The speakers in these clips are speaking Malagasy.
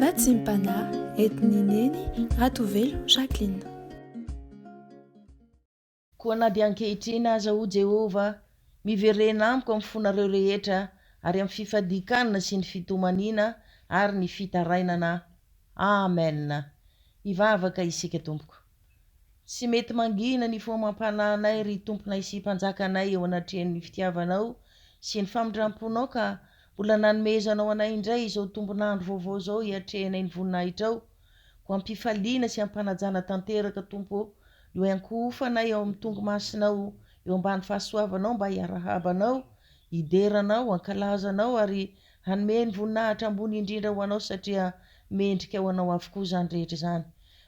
Matsimpana etineneny Ratovelo Jacqueline. Koa na dia ankehitriny aza ho Jehova miverena amiko amin'ny fonareo rehetra ary amin'ny fifadikanana sy ny fitomaniana ary ny fitarainana. Amen. Ivavaka isika tompoko. Tsy mety mangina ny fomampananay ry tomponay sy mpanjakanay eo anatrehan'ny fitiavanao sy ny famindramponao ka mbola nanomezanao anay indray izao tombonandro vaovao zao hiatrehanay ny voninahitrao ko ampifaliana sy ampanajana tanteraka tompo io iankofanay eo amin'ny tongomasinao eo ambany fahasoavanao mba hiarahabanao hideranao ankalazanao ary hanome ny voninahitra ambony indrindra ho anao satria mendrika ho anao avokoa zany rehetra zany.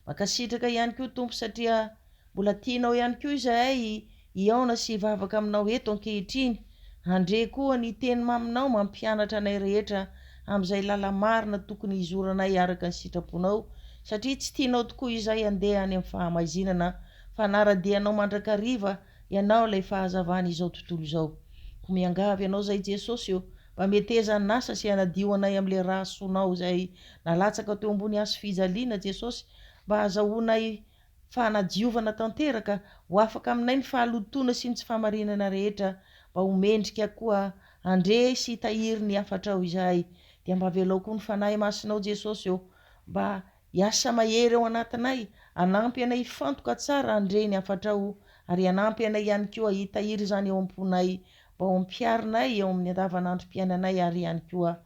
Makasitraka ihany koa tompo satria mbola tianao ihany koa izahay iaona sy hivavaka aminao eto ankehitriny, andre koa ny teny maminao mampianatra anay rehetra amin'izay lala marina tokony hizoranay araka ny sitraponao satria tsy tianao tokoa izay andeha any amin'ny fahamaizinana fa naradianao mandrakariva ianao ilay fahazavana izao tontolo izao. Ko miangavy ianao zay Jesosy io mba metezany nasa sy anadio anay amin'le raha sonao zay nalatsaka teo ambony hazo fijaliana Jesosy mba azahoanay fanadiovana tanteraka ho afaka aminay ny fahalotona sy ny tsy fahamarinana rehetra mba ho mendrika koa andre sy tahiry ny afatrao izahay. Dia mba velao koa ny fanahy masinao Jesosy io mba hiasa mahery eo anatinay, anampy anay fantoka tsara andre ny afatrao ary anampy anay ihany koa hitahiry zany eo amponay mba ho ampiarinay eo amin'ny andavanandrom-piainanay ary ihany koa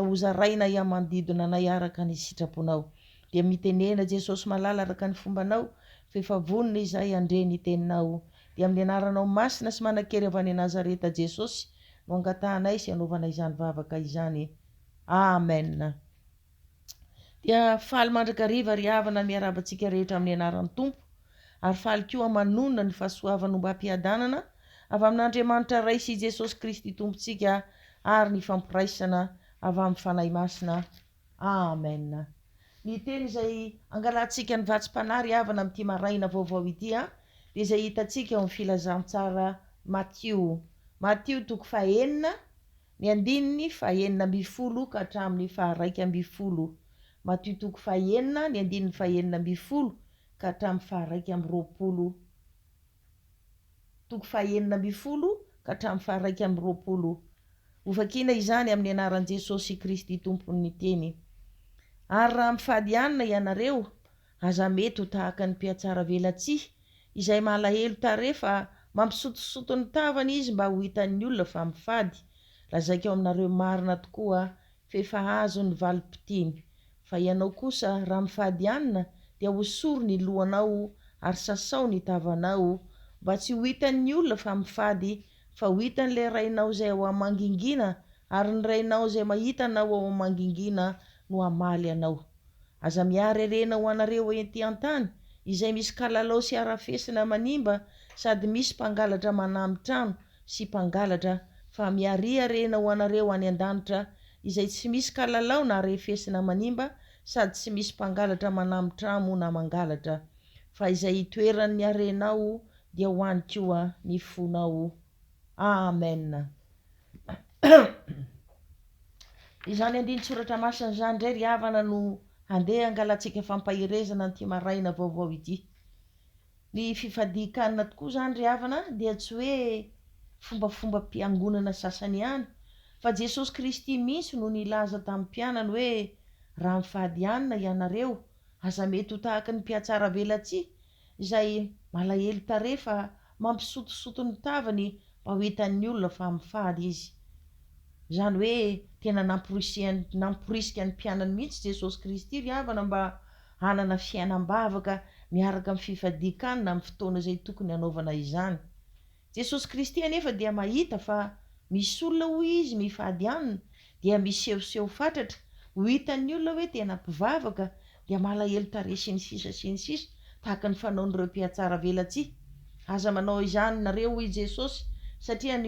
hozaraina manodidina anay araka ny sitraponao. Dia mitenena Jesosy malala araka ny fombanao fa efa vonona izay andre ny teninao. Dia amin'ny anaranao masina sy manan-kery avy any Nazareta Jesosy no angatahanay sy anaovana izany vavaka izany. Amen. Dia faly mandrakariva ry havana miarabantsika rehetra amin'ny anaran'ny Tompo ary faly koa manonona ny fahasoavana mba hampiadanana avy amin'Andriamanitra Ray sy Jesosy Kristy Tompontsika ary ny fampiraisana avy amin'ny fanahy masina. Amen. Ny teny izay angalantsika ny vatsim-panahy ry havana amin'ity maraina vaovao ity dia izay hitantsika eo amin'ny filazantsara Matteo toko 9 ny andininy 9:10 ka hatramin'ny 12. Matteo toko 9 ny andininy 9:10 ka hatramin'ny 12. Toko 9:10 ka hatramin'ny 12. Hovakina izany amin'ny anaran'i Jesosy Kristy Tompon'ny teny. Ary raha mifady anina ianareo, aza mety ho tahaka ny mpiatsara velatsihy izay malahelo tarefa mampisotosoto ny tavany izy mba ho hitan'ny olona fa mifady. Lazaiko ao aminareo marina tokoa fa efa azo ny valim-pitiny. Fa ianao kosa raha mifady anina dia hosoro ny lohanao ary sasao ny tavanao mba tsy ho hitan'ny olona fa mifady fa ho hitan'le rainao izay ao amangingina ary ny rainao izay mahitanao ao amangingina no hamaly anao. Aza miary arena ho anareo ety an-tany izay misy kalalao sy arafesina manimba sady misy mpangalatra manamy trano sy mpangalatra fa miary arena ho anareo any an-danitra izay tsy misy kalalao na arafesina manimba sady tsy misy mpangalatra manamy trano na mangalatra fa izay itoeran'ny arenao dia ho any koa ny fonao. Amen. Izany andiny soratra masina zany ndray ry havana no handeha angalantsika fampahirezana n'ity maraina vaovao ity. Ny fifadikanana tokoa zany ry havana dia tsy hoe fombafomba-piangonana sasany ihany fa Jesosy Kristy mihitsy no nilaza tamin'ny mpianany hoe raha mifady anina ianareo aza mety ho tahaka ny mpiatsara velatsihy izay malahelo tarefa mampisotosoto ny tavany mba ho hitan'ny olona fa mifady izy. Zany hoe tena namporisika ny mpianany mihitsy Jesosy Kristy ry havana mba hanana fiainam-bavaka miaraka amin'ny fifadikanana amin'ny fotoana izay tokony hanaovana izany. Jesosy Kristy anefa dia mahita fa misy olona hoy izy mifady anina dia misehoseho fatratra ho hitan'ny olona hoe tena mpivavaka dia malahelo tarehy sy ny sisa tahaka ny fanaon'ireo mpiatsara velatsihy. Aza manao izany nareo hoy Jesosy satria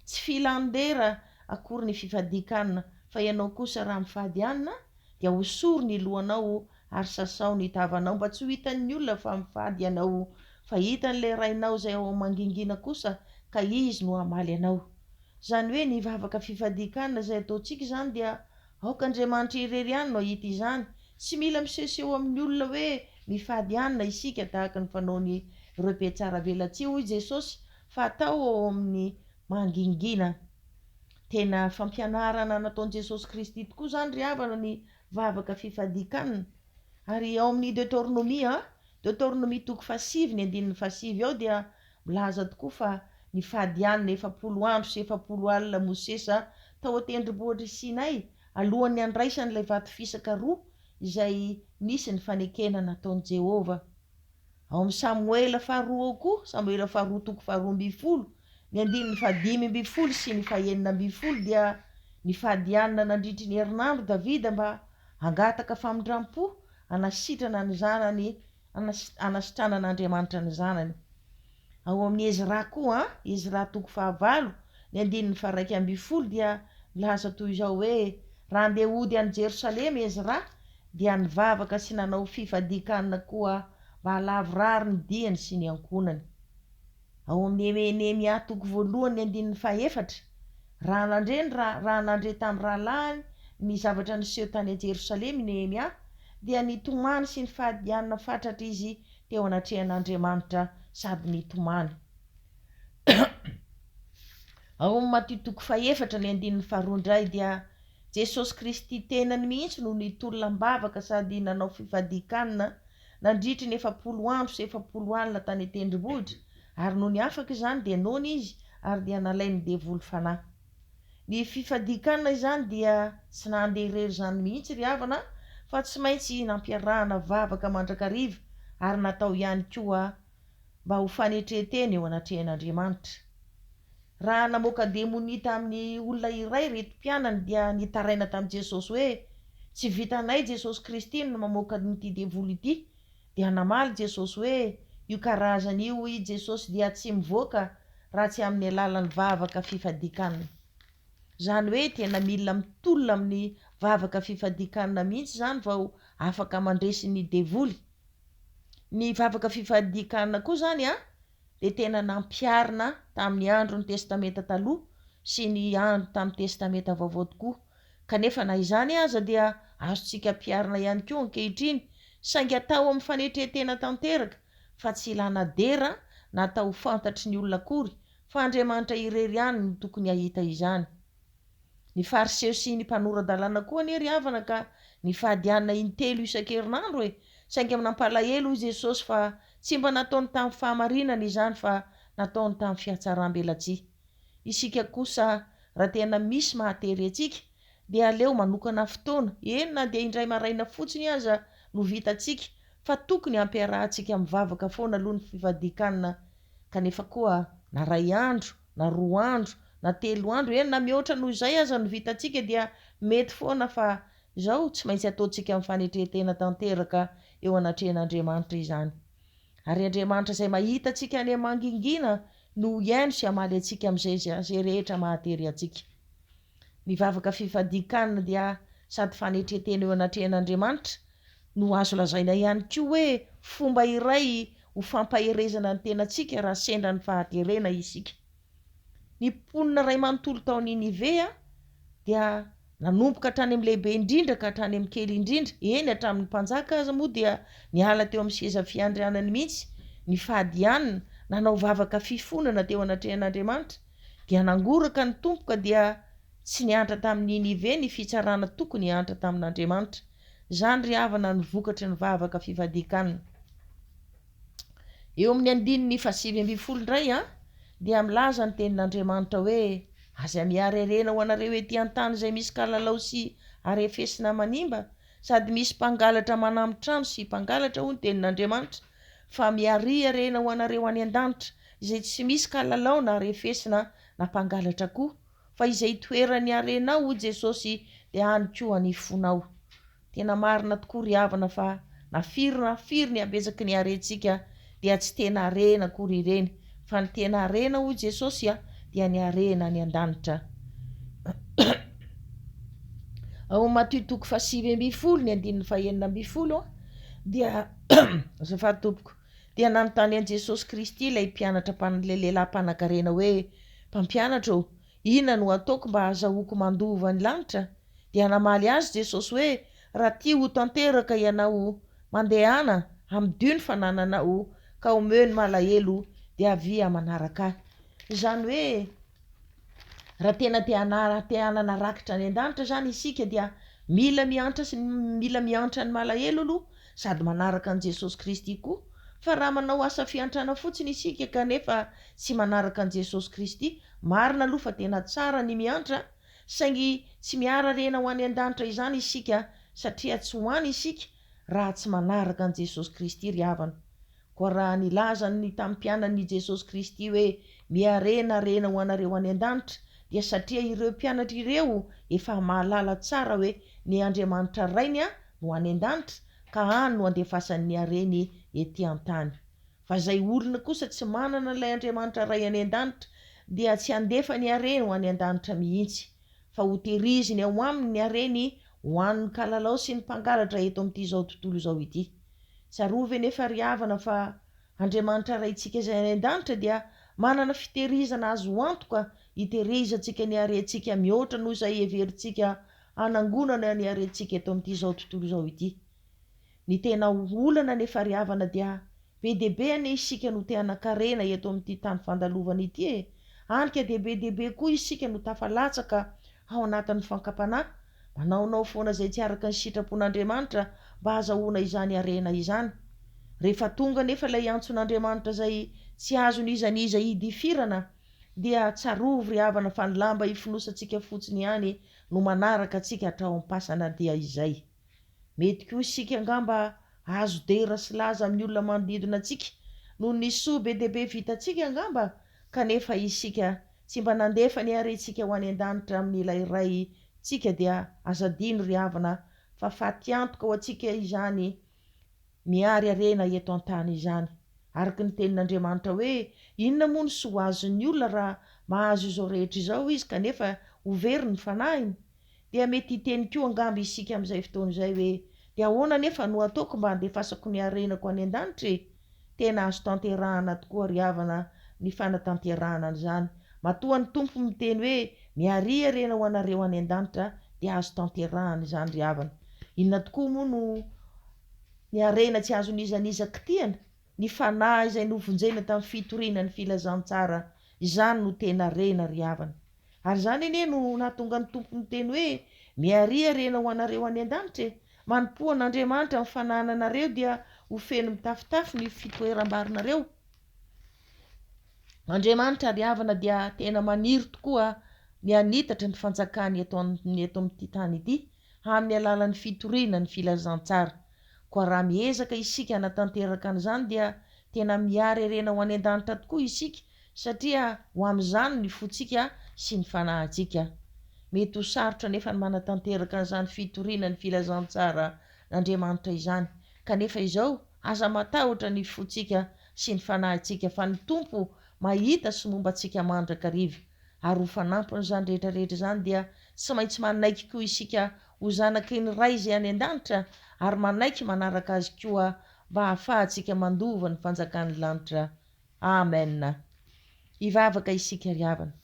tsy filandera akory ny fifadikanana fa ianao kosa raha mifady anina dia hosoro ny lohanao ary sasao ny tavanao mba tsy ho hitan'ny olona fa mifady ianao fa hitan'le rainao izay ao mangingina kosa ka izy no hamaly anao. Zany hoe ny vavaka fifadikanana izay ataontsika zany dia aokaandriamanitra irery ihany no hita izany, tsy mila misehoseho amin'ny olona hoe mifady anina isika tahaka ny fanaony ireo mpiatsara velatsy hoy Jesosy, fa atao ao amin'ny mangingina. Tena fampianarana nataon'i Jesosy Kristy tokoa zany ry havana ny vavaka fifadikanina. Ary ao amin'ny Deutéronomie toko 7 ny 1:7 ao dia milaza tokoa fa nifady anina 40 andro sy 40 alina Mosesa tao an-tendrombohitra Sinay alohan'ny andraisan'ilay vato fisaka roa izay nisy ny fanekena nataon'i Jehova. Ao amin'ny Samuela faharoa ao koa, Samuela faharoa toko 12 ny 5:10 sy ny 9:10 dia nifady anina nandritry ny herinandro Davida mba hangataka famindram-po anasitrana ny zanany, anasitranan'Andriamanitra ny zanany. Ao amin'ny Ezra koa, Ezra toko 9 ny 1:1 dia milaza toy izao hoe raha andeha hody any Jerosalema Ezra dia nivavaka sy nanao fifadikanina koa mba halavorary ny diany sy ny ankonany. Ao amin'ny Nehemia toko 1 ny 1:4 raha nandre tamin'ny rahalahiny ny zavatra niseho tany a Jerosalema Nehemia dia nitomany sy nifadianina fatratra izy teo anatrehan'Andriamanitra sady nitomany. Ao amin'ny Matteo toko 4 ny 1:2 dia Jesosy Kristy tenany mihitsy no nitolona-bavaka sady nanao fifadikanina nandritry ny 40 andro sy 40 alina tany an-tendrombohitra, ary no ny afaka izany dia nona izy ary dia nalay ny devoly fanahy. Ny fifadikanina izany dia tsy nandeha irery zany mihitsy ry havana, fa tsy maintsy nampiarahana vavaka mandrakariva ary natao ihany koa mba ho fanetreteny eo anatrehan'Andriamanitra. Raha namoaka demonia tamin'ny olona iray retom-pianany dia nitaraina tamin'i Jesosy hoe tsy vitanay Jesosy Kristy no mamoaka n'ity devoly ity, dia namaly Jesosy hoe io karazany io i Jesosy dia tsy mivoaka raha tsy amin'ny alalan'ny vavaka fifadikanina. Zany hoe tena mila mitolona amin'ny vavaka fifadikanina mihitsy zany vao afaka mandresy ny devoly. Ny vavaka fifadikanina koa zany dia tena nampiarina tamin'ny andro ny testamenta taloha sy ny andro tamin'ny testamenta vaovao tokoa. Kanefa na izany aza dia azontsika ampiarina ihany koa ankehitriny, saingy atao amin'ny fanetretena tanteraka fa tsy ilana dera na atao fantatry ny olona akory, fa Andriamanitra irery ihany no tokony ahita izany. Ny fariseo sy ny mpanoran-dalàna koa anery havana ka nifady anina in-telo isan-kerinandro saingy nampalahelo Jesosy fa tsy mba nataony tamin'ny fahamarinana izany fa nataony tamin'ny fiatsaram-belatsy. Isika kosa raha tena misy mahatery atsika dia aleo manokana fotoana, na dia indray maraina fotsiny aza no vitantsika, fa tokony ampiarahantsika amin'ny vavaka foana aloha ny fifadikanina. Kanefa koa na 2 andro na 2 andro na 3 andro na mihoatra noho izay aza no vitantsika dia mety foana, fa izao tsy maintsy ataontsika amin'ny fanetretena tanteraka eo anatrehan'Andriamanitra izany. Ary Andriamanitra izay mahita antsika any mangingina no iaino sy hamaly antsika amin'izay rehetra mahatery antsika. Ny vavaka fifadikanina dia sady fanetretena eo anatrehan'Andriamanitra no azo lazaina ihany koa hoe fomba iray ho fampaherezana ny tenantsika raha sendra ny fahaterena isika. Ny mponina ray manontolo tao Ninive dia nanomboka hatrany amin'ny lehibe indrindra ka hatrany amin'ny kely indrindra, hatramin'ny mpanjaka aza moa dia niala teo amin'ny seza fiandrianany mihitsy, nifady anina, nanao vavaka fifonana teo anatrehan'Andriamanitra, dia nangoraka ny tompoka dia tsy niantra tamin'ny Ninive ny fitsarana tokony hiantra tamin'Andriamanitra. Zany ry havana ny vokatry ny vavaka fifadikanina. Eo amin'ny 7:20 indray dia milaza ny tenin'Andriamanitra hoe aza miary arena ho anareo ety an-tany izay misy kalalao sy arefesina manimba, sady misy mpangalatra manamby trano sy mpangalatra ho ny tenin'Andriamanitra, fa miary arena ho anareo any an-danitra izay tsy misy kalalao na arefesina na mpangalatra koa, fa izay toerany arenao ho Jesosy dia any koa ny fonao. Tena marina tokoa ry havana fa nafiry ny abezaky ny arentsika dia tsy tena arena akory ireny, fa ny tena arena ho Jesosy dia ny arena ny an-danitra. Ao Matteo toko 7:20 ny 1:9 dia azafady dia nanontany an Jesosy Kristy ilay mpianatra lehilahy mpanan-karena hoe mpampianatra inona no ataoko mba azahoako mandova ny lanitra? dia namaly azy Jesosy hoe raha tia ho tanteraka ianao mandehana amin'ny dio ny fanananao ka omeo ny malahelo dia avia manaraka izany hoe raha tena te-hanana rakitra any an-danitra zany isika dia mila miantra sy mila miantra ny malahelo aloha sady manaraka an' Jesosy Kristy koa fa raha manao asa fiantrana fotsiny isika kanefa tsy manaraka an' Jesosy Kristy marina aloha fa tena tsara ny miantra saingy tsy miara rena ho any an-danitra izany isika satria tsy hoany isika raha tsy manaraka an' Jesosy Kristy ry havana koa raha nilaza ny tamin'nympianan'i Jesosy Kristy hoe miarena rena ho anareo any an-danitra dia satria ireo mpianatra ireo efa mahalala tsara hoe ny Andriamanitra rainy a no any an-danitra ka any no andefasan'ny areny ety an-tany fa zay olona kosa tsy manana ilay Andriamanitra ray any an-danitra dia tsy andefa ny areny ho any an-danitra mihitsy fa ho tehiriziny ao aminy ny areny ho an'ny kalalao sy ny mpangalatra eto amin'ity zao tontolo izao ity tsarovy nefa ry havana fa Andriamanitra raintsika izay any an-danitra dia manana fitehirizana azo antoka hitehirizantsika ny arentsika mihoatra noho izay heverintsika hanangonana ny arentsika eto amin'ity zao tontolo izao ity ny tena olana nefa ry havana dia be debe ane isika no te hanan-karena eto amin'ity tany fandalovana ity anika dia be debe koa isika no tafalatsaka ao anatin'ny fankapanahy manaonao foana izay tsy araka ny sitrapon'Andriamanitra mba azahoana izany arena izany rehefa tonga nefa ilay antson'Andriamanitra zay tsy azon'izaniza hidifirana dia tsarovy ry havana fa ny lamba hifinosantsika fotsiny ihany no manaraka atsika hatrao am-pasana dia izay mety koa isika angamba azo dera sy laza amin'ny olona manodidina atsika no ny soa be debe vitantsika angamba kanefa isika tsy mba nandefa ny arentsika ho any an-danitra amin'ilay ray tsika dia azadino ry havana fa faty antoka ho atsika izany miary arena eto an-tany izany araka ny tenin'Andriamanitra hoe inona moa ny soa azon'ny olona raha mahazo izao rehetra izao izy kanefa hovery ny fanahiny dia mety hiteny koa angamba isika amin'izay fotoana izay hoe dia ahoana nefa no ataoko mba handefasako ny arenako any an-danitra tena azo tanterahana tokoa ry havana ny fanatanterahana an'izany matoa ny tompo miteny hoe miary arena ho anareo any an-danitra dia azo tanterahana izany ry havana inona tokoa moa no ny arena tsy azon'izaniza kitiana ny fanahy izay novonjena tamin'ny fitoriana ny filazantsara izany no tena rena ry havana ary zany anie no nahatonga ny tompo miteny hoe miary arena ho anareo any an-danitra manompoan'Andriamanitra amin'ny fanahinanareo dia ho feno mitafitafy ny fitoeram-barinareo Andriamanitra ry havana dia tena maniry tokoa ny anitatra ny fanjakany eto amin'ity tany ity amin'ny alalan'ny fitoriana ny filazantsara koa raha miezaka isika hanatanteraka an'izany dia tena miary arena ho any an-danitra tokoa isika satria ho amin'izany ny fotsika sy ny fanahintsika mety ho sarotra nefa ny manatanteraka an'izany fitoriana ny filazantsara n'Andriamanitra izany kanefa izao aza matahotra ny fotsika sy ny fanahintsika fa ny tompo mahita sy momba antsika mandrakariva ary ho fanampiny izany rehetrarehetra izany dia tsy maintsy manaiky koa isika ho zanaky ny ray izay any an-danitra ary manaiky manaraka azy koa mba hahafahantsika mandova ny fanjakan'ny lanitra amen ivavaka isika ry havana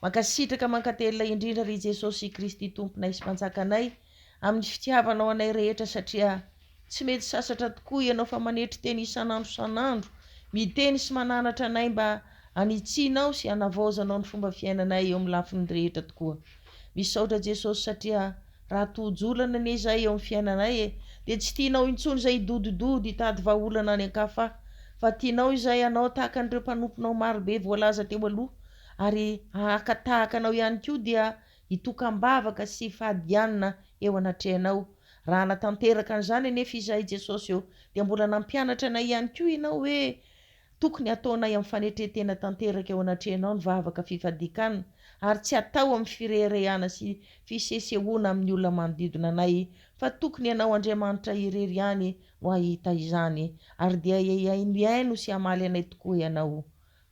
mankasitraka mankatelina indrindra ry Jesosy Kristy tomponay sy mpanjakanay amin'ny fitiavanao anay rehetra satria tsy mety sasatra tokoa ianao fa manetry teny isan'andro san'andro miteny sy mananatra anay mba anitsianao sy hanavaozanao ny fomba fiainanay eo amin'ny lafiny rehetra tokoa misaotra Jesosy satria raha tojolana ane izay eo amin'ny fiainanay dia tsy tianao intsony izay dodidody hitady vahaolana any an-kafa fa tianao izay anao tahaka an'ireo mpanomponao marobe voalaza teo aloha ary akatahaka anao ihany koa dia hitokam-bavaka sy fahadianina eo anatrehanao raha natanteraka an'izany anefa izay Jesosy eo dia mbola nampianatra anay ihany koa ianao hoe tokony ataonay amin'ny fanetretena tanteraka eo anatrehanao ny vavaka fifadikana ary tsy atao amin'ny firerehana sy fisesehoana amin'ny olona manodidina anay fa tokony ianao Andriamanitra irery ihany no ahita izany ary dia iaino sy hamaly anay tokoa ianao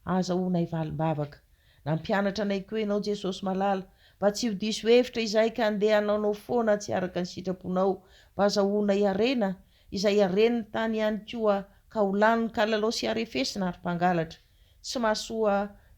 azahoanay valim-bavaka nampianatra anay koa ianao Jesosy malala mba tsy ho diso hevitra izay ka andeha hanaonao foana tsy araka ny sitraponao mba azahoanay arena izay areniny tany ihany koa ka ho laniny kalalao sy arefesina ary mpangalatra tsy mahasoa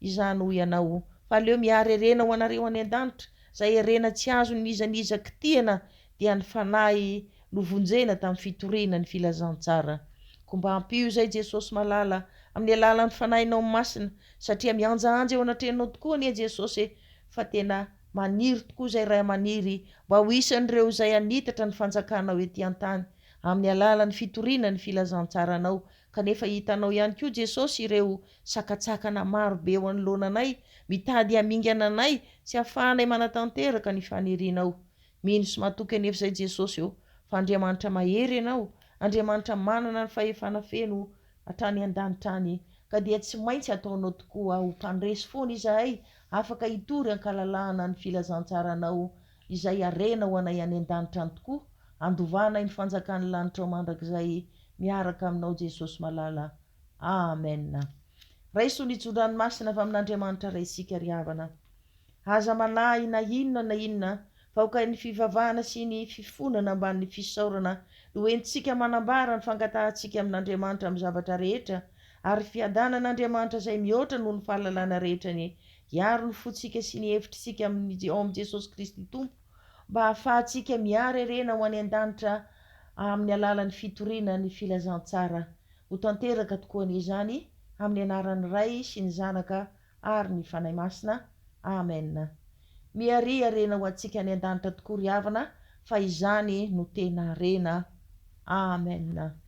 izany ho ianao fa leo miary arena ho anareo any an-danitra zay arena tsy azo nizanizakitiana dia ny fanahy novonjena tamin'ny fitoriana ny filazantsara. Ko mba ampio zay Jesosy malala amin'ny alalan'ny fanahinao masina, satria mianjaanja eo anatrehanao tokoa anie Jesosy fa tena maniry tokoa zay ray maniry mba ho isan'ireo zay anitatra ny fanjakanao ety an-tany amin'ny alalan'ny fitoriana ny filazantsaranao. Kanefa hitanao ihany koa Jesosy ireo sakatsakana maro be eo anoloananay, mitady hamingana anay sy hahafahanay manatanteraka ny fanirianao. Mino sy matoky anefa zay Jesosy eo fa Andriamanitra mahery ianao, Andriamanitra manana ny fahefana feno hatrany an-danitrany, ka dia tsy maintsy ataonao tokoa ho mpandresy foana izahay, afaka hitory ankalalahana ny filazantsaranao izay arena ho anay any an-danitra any tokoa, andovanay ny fanjakan'ny lanitra ao mandrakizay miaraka aminao Jesosy malala. Amen. Raiso ny tso-dranomasina avy amin'Andriamanitra ray isika ry havana. Aza manahy na inona fa ka ny fivavahana sy ny fifonana amban'ny fisaorana no entsika manambara ny fangatahantsika amin'Andriamanitra amin'ny zavatra rehetra, ary fiadanan'Andriamanitra izay mihoatra noho ny fahalalana rehetrany, hiaro ny fotsika sy ny hevitritsika ao amin'ny Jesosy Kristy Tompo, mba hahafahantsika miary arena ho any an-danitra amin'ny alalan'ny fitoriana ny filazantsara. Ho tanteraka tokoa an'izany amin'ny anaran'ny Ray sy ny Zanaka ary ny Fanahy Masina. Amen. Miary arena ho antsika any an-danitra tokoa ry havana, fa izany no tena arena. Amen.